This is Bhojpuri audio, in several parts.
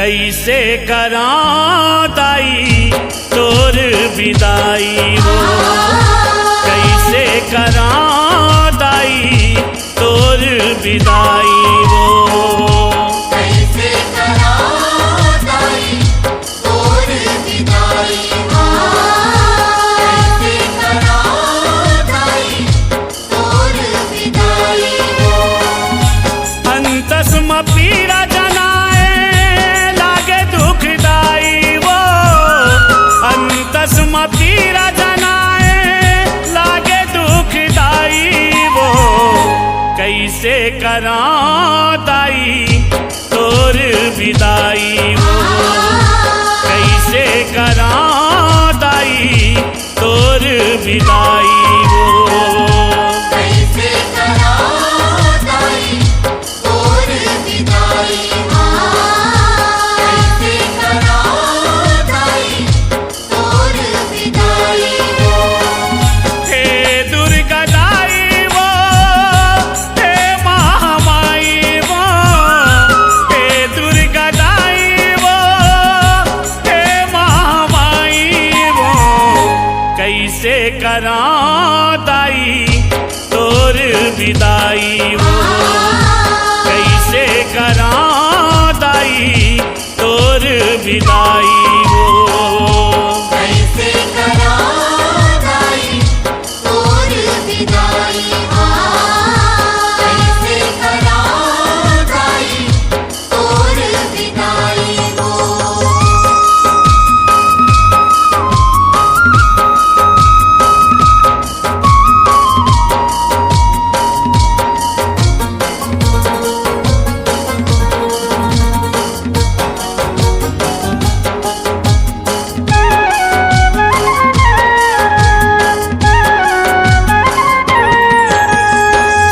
कैसे करां दाई तोर विदाई हो, कैसे करां दाई तोर विदाई हो, कैसे करां दाई तोर विदाई हो, कैसे करां दाई तोर विदाई हो। अंतस में पीड़ा जनाए लागे दुखदाई वो, अंतस में पीड़ा जनाए लागे दुखदाई वो, कैसे करां दाई तोर विदाई हो, कैसे करां दाई तोर विदाई हो, कैसे करां दाई तोर विदाई हो, कैसे करां दाई तोर विदाई हो। हे दुर्गा दाई वो, हे महामाई वो, हे दुर्गा दाई वो, हे महामाई वो, कैसे करां दाई तोर विदाई हो, कैसे करां दाई तोर विदाई हो, कैसे करां दाई तोर विदाई हो, कैसे करां दाई तोर विदाई हो।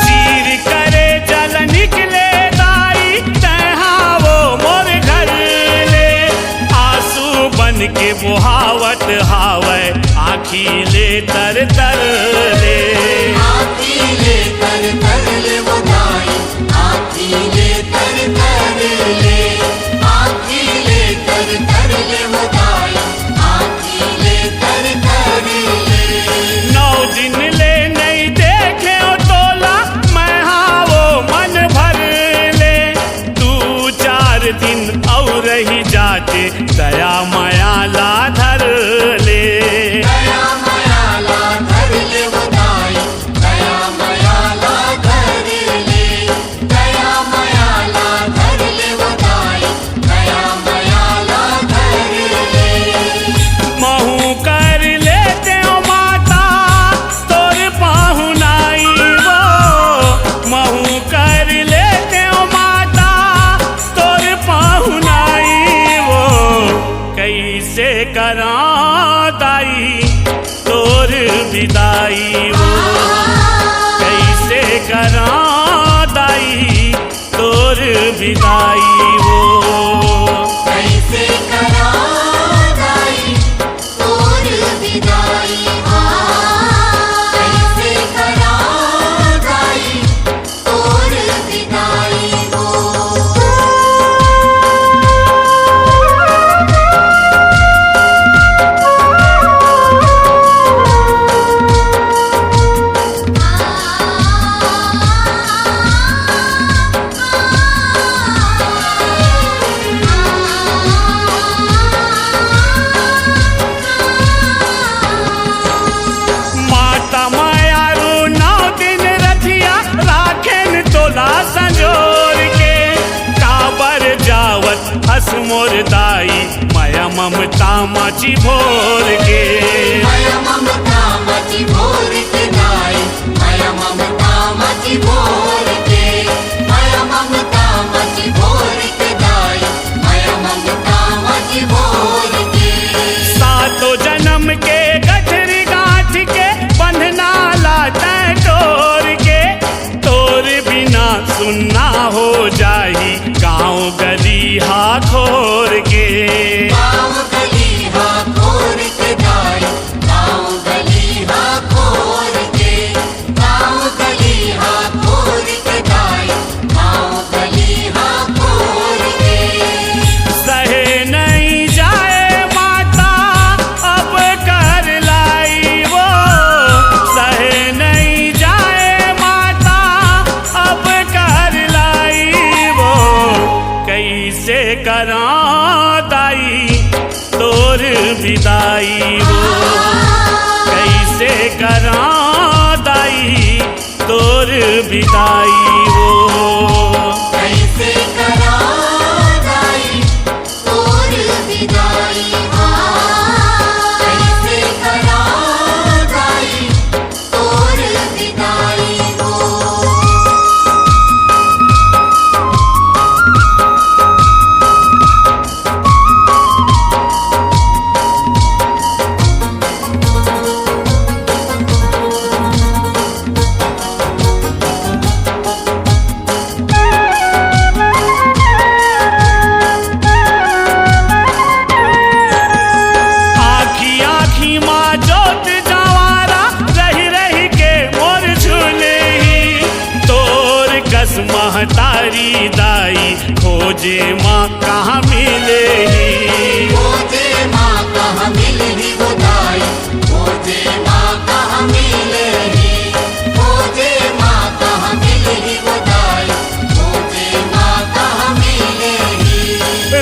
चीर करे जल निकले दाई तहाँ वो मोर घर ले, आंसू बन के बुहावत हावे आँखी ले तर तर ले, आँखी ले तर तर ले वो दाई, आँखी ले तर तर ले, आँखी ले तर तर ले वो दाई, आँखी ले तर तर ले। 9 दिन ले नहीं देखे ओ तोला मैं हाँ वो मन भर ले, 2-4 दिन और ही जाते दया माया ला धर ले, दया माया ला धर ले वो दाई, दया माया ला धर ले, दया माया ला धर ले वो दाई, दया माया ला धर ले। महू कर लेते हो माता तोर पाहुनाई वो, महू कर लेते हो माता तोर पाहुनाई वो, कैसे करां दाई तोर विदाई हो, कैसे करां दाई तोर विदाई हो, कैसे करां दाई तोर विदाई हो, कैसे करां दाई तोर विदाई हो। माता मायारू 9 दिन रथिया राखेन तोला संजोर के, काबर जावत हस मोर दाई माया ममता माची भोर के, माया ममता मची भोर के दाई, माया ममता मची भोर के, माया ममता मची भोर के दाई, माया ममता मची भोर के। 7 जन्म के गठरी गांठ के बंधना लाता डोर के, तोर बिना सुनना हो जाही गाँव गली हा खोर के, गाँव गली हा खोर के दाई, गाँव गली हा खोर विदाई वो कैसे करा दाई तोर विदाई वो कैसे करा दाई तोर विदाई कैसे करा दाई तोर विदाई महतारी दाई खोजे माँ कहाँ मिले ही खोजे माँ कहाँ मिले ही वो दाई खोजे माँ कहाँ मिले ही खोजे माँ कहाँ मिले ही वो दाई खोजे माँ कहाँ मिले ही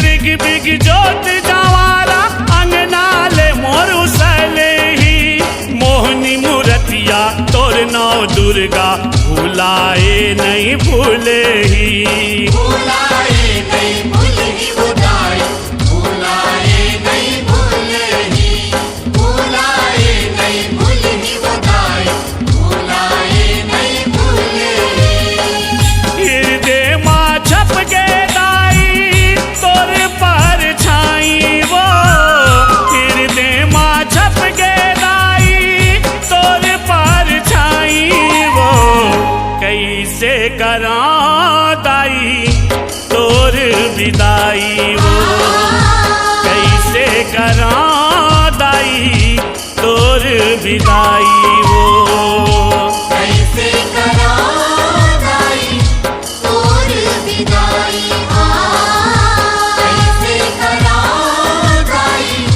रिग बिग जोत जवारा अंगनाले मोर उसले ही मोहनी मूर्तिया तोर नौ दुर्गा भुलाए नहीं भूले ही भुलाए नहीं भूले ही वो दाई भुलाए नहीं भूले ही भुलाए नहीं भूले ही वो दाई भुलाए नहीं भूले ही हृदय माँ छप के दाई तोर पर छाई वो हृदय माँ छप के दाई तोर पर छाई वो कैसे करा दाई तोर विदाई वो कैसे करा दाई तोर विदाई वो कैसे करा दाई तोर विदाई कैसे करा दाई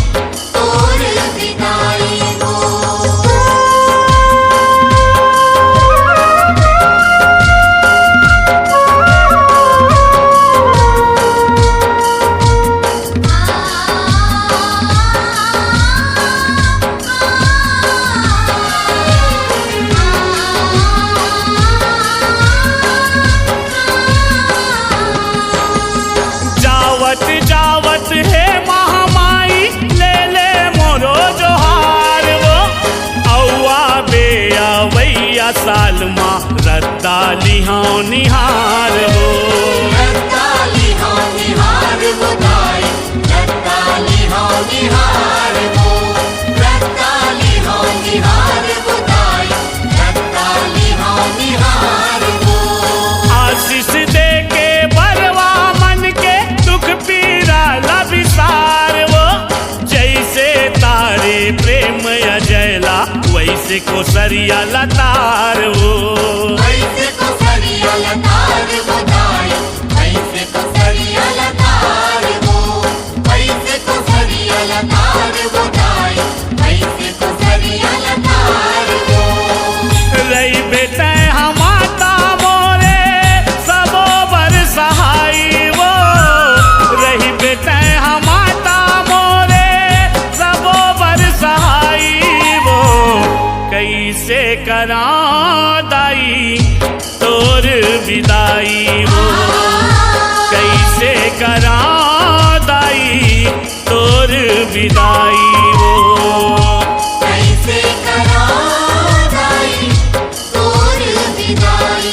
तोर विदाई जावत है महामाई ले ले मोरो जोहार वो औआ बेया वैया साल माँ रद्दा लिहाओ निहार वो रत्ताली हाँ निहार वो दाई रत्ताली हाँ निहार वो रत्ताली हाँ निहार वो दाई रत्ताली हाँ निहार वो आशीष दे के बरवा मन के दुख पीरा लबिसार वो जैसे तारे प्रेम अजयला वैसे को सरिया लतार वो वैसे को सरिया लतार वो दाई वैसे को सरिया लतार वो वैसे को सरिया लतार वो दाई वैसे को सरिया लतार वो रही बेटे हमाता मोरे सबो बर सहाई वो रही बेटे हमाता मोरे सबो बर सहाई वो कैसे करा दाई तोर विदाई वो कैसे करा दाई तोर विदाई वो कैसे करा दाई तोर विदाई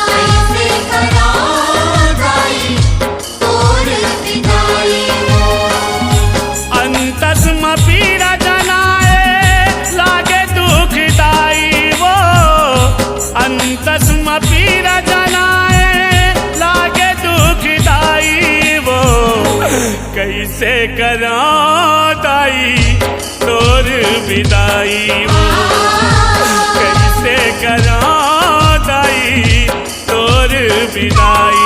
कैसे करा दाई तोर विदाई अंतस में पीड़ा जनाए लागे दुखदाई वो अंतस में पीड़ा जनाए लागे दुखदाई वो कैसे करा दाई तोर विदाई वो कैसे करा दाई तोर विदाई